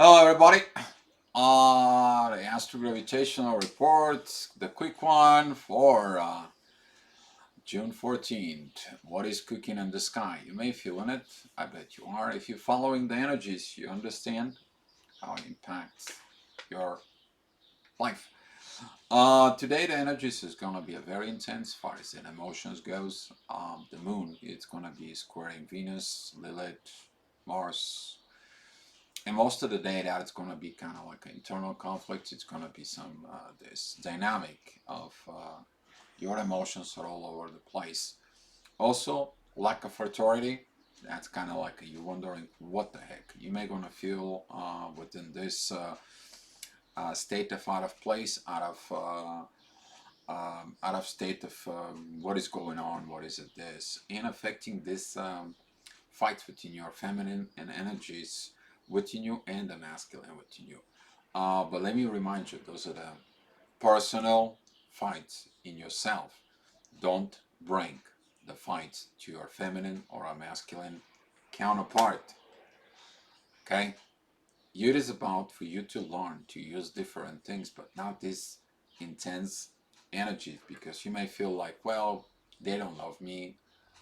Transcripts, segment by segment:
Hello, everybody. The Astro-gravitational report, the quick one for June 14th. What is cooking in the sky? You may feel in it. I bet you are. If you're following the energies, you understand how it impacts your life. Today, the energies is going to be a very intense, far as in emotions goes. The moon, it's going to be squaring Venus, Lilith, Mars, and most of the day that it's going to be kind of like an internal conflict. It's going to be some this dynamic of your emotions are all over the place. Also, lack of authority. That's kind of like you wondering what the heck you may gonna feel within this state of out of place, out of state of what is going on, what is it this, and affecting this fight within your feminine and energies within you and the masculine within you. But let me remind you, those are the personal fights in yourself. Don't bring the fights to your feminine or a masculine counterpart. Okay? It is about for you to learn to use different things, but not this intense energy, because you may feel like, well, they don't love me,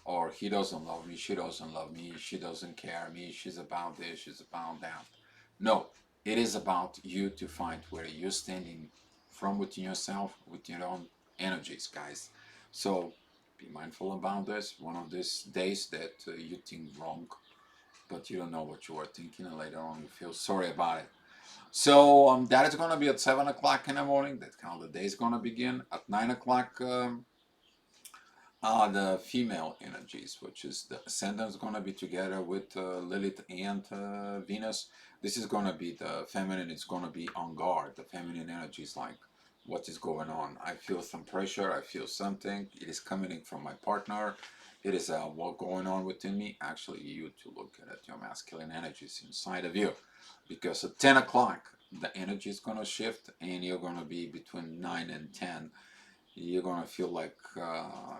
or he doesn't love me, she doesn't love me, she doesn't care me, she's about this, she's about that. No, it is about you to find where you're standing from within yourself with your own energies, guys. So be mindful about this. One of these days that you think wrong, but you don't know what you are thinking, and later on you feel sorry about it. So that is going to be at 7 o'clock in the morning. That's how the day is going to begin. At 9 o'clock, the female energies, which is the ascendant, is going to be together with Lilith and Venus. This is going to be the feminine. It's going to be on guard. The feminine energy is like, what is going on? I feel some pressure. I feel something. It is coming in from my partner. It is what going on within me. Actually, you to look at your masculine energies inside of you, because at 10 o'clock the energy is going to shift, and you're going to be between 9 and 10. You're going to feel like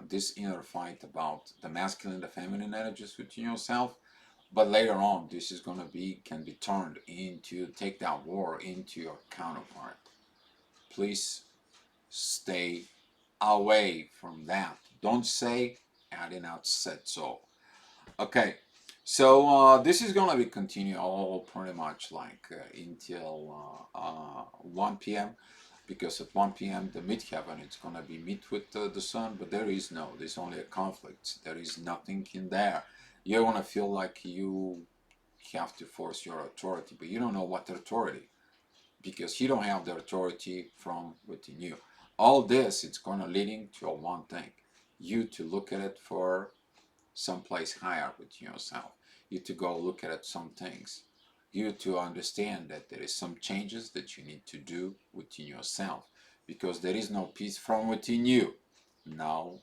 this inner fight about the masculine and the feminine energies within yourself. But later on, this is going to be, can be turned into, take that war into your counterpart. Please stay away from that. Don't say, I did not said so. Okay, so this is going to be continue all pretty much like until 1 p.m. Because at 1 p.m. the midheaven it's going to be meet with the sun, but there's only a conflict. There is nothing in there. You're going to feel like you have to force your authority, but you don't know what authority, because you don't have the authority from within you. All this, it's going to leading to one thing: you to look at it for someplace higher with yourself. You to go look at some things. You to understand that there is some changes that you need to do within yourself, because there is no peace from within you. No,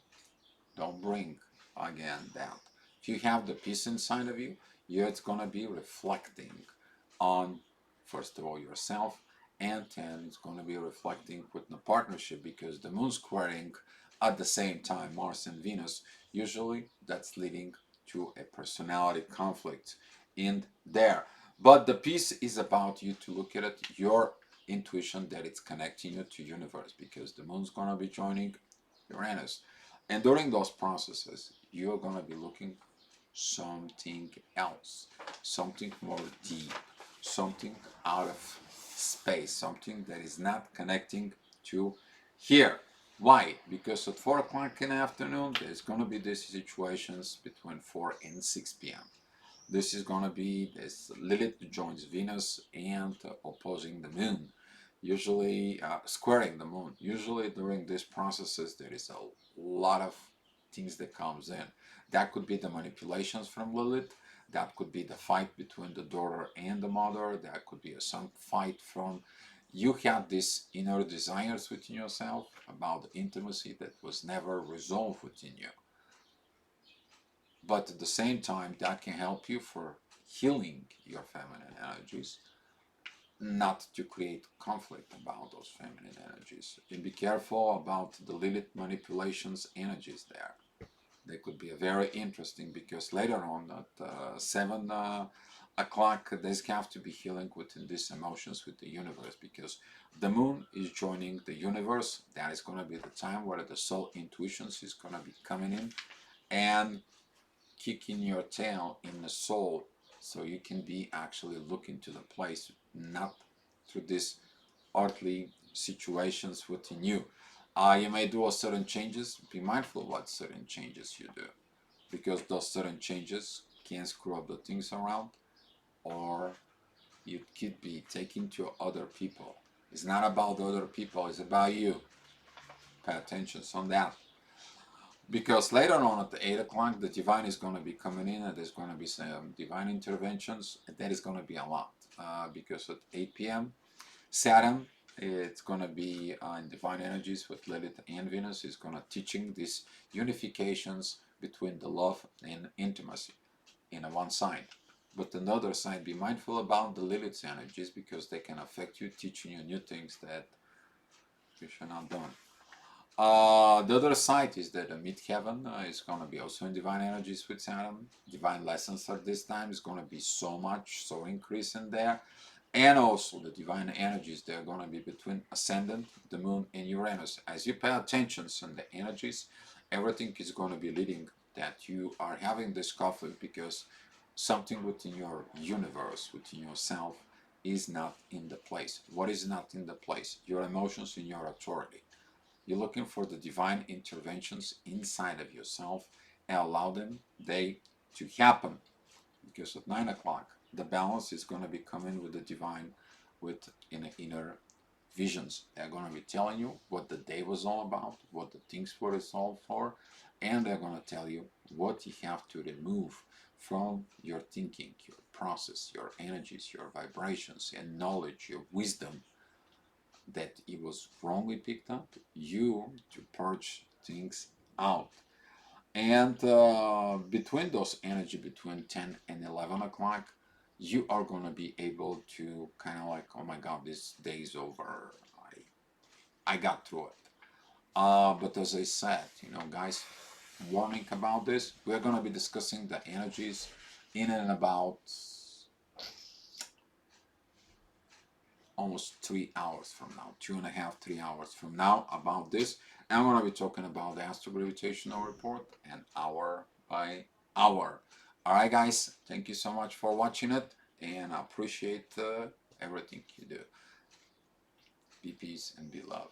don't bring again that. If you have the peace inside of you, it's gonna be reflecting on, first of all, yourself, and then it's gonna be reflecting with the partnership, because the moon squaring at the same time Mars and Venus, usually that's leading to a personality conflict in there. But the peace is about you to look at it, your intuition, that it's connecting you to universe, because the moon's gonna be joining Uranus, and during those processes you're gonna be looking something else, something more deep, something out of space, something that is not connecting to here. Why? Because at 4 o'clock in the afternoon there's going to be these situations between 4 and 6 p.m. This is going to be this Lilith joins Venus and opposing the moon, usually squaring the moon. Usually during these processes there is a lot of things that comes in. That could be the manipulations from Lilith. That could be the fight between the daughter and the mother. That could be some fight from, you have these inner desires within yourself about the intimacy that was never resolved within you. But at the same time, that can help you for healing your feminine energies, not to create conflict about those feminine energies. And be careful about the Lilith manipulations energies there. They could be very interesting, because later on at 7 o'clock, there's have to be healing within these emotions with the universe, because the moon is joining the universe. That is going to be the time where the soul intuitions is going to be coming in and kicking your tail in the soul, so you can be actually looking to the place, not through these earthly situations within you. You may do a certain changes. Be mindful what certain changes you do, because those certain changes can screw up the things around, or you could be taken to other people. It's not about the other people, it's about you. Pay attention on that. Because later on at the 8 o'clock, the divine is going to be coming in, and there's going to be some divine interventions, and that is going to be a lot. Because at 8 p.m., Saturn, it's going to be in divine energies with Lilith and Venus, is going to teaching these unifications between the love and intimacy in a one side. But another side, be mindful about the Lilith's energies, because they can affect you, teaching you new things that you should not do. The other side is that the midheaven is going to be also in divine energies with Saturn. Divine lessons at this time is going to be so much, so increase in there. And also the divine energies, they're going to be between ascendant, the moon, and Uranus. As you pay attention on the energies, everything is going to be leading that you are having this conflict, because something within your universe, within yourself, is not in the place. What is not in the place? Your emotions and your authority. You're looking for the divine interventions inside of yourself and allow them they to happen, because at 9 o'clock the balance is going to be coming with the divine, with inner visions. They're going to be telling you what the day was all about, what the things were all for, and they're going to tell you what you have to remove from your thinking, your process, your energies, your vibrations, and knowledge, your wisdom, that it was wrongly picked up, you to purge things out. And between those energy, between 10 and 11 o'clock, you are going to be able to kind of like, oh my God, this day is over. I got through it. But as I said, guys, warning about this, we're going to be discussing the energies in and about almost 3 hours from now, 2.5, 3 hours from now about this. And I'm going to be talking about the Astro-gravitational report, and hour by hour. All right, guys, thank you so much for watching it, and I appreciate everything you do. Be peace and be love.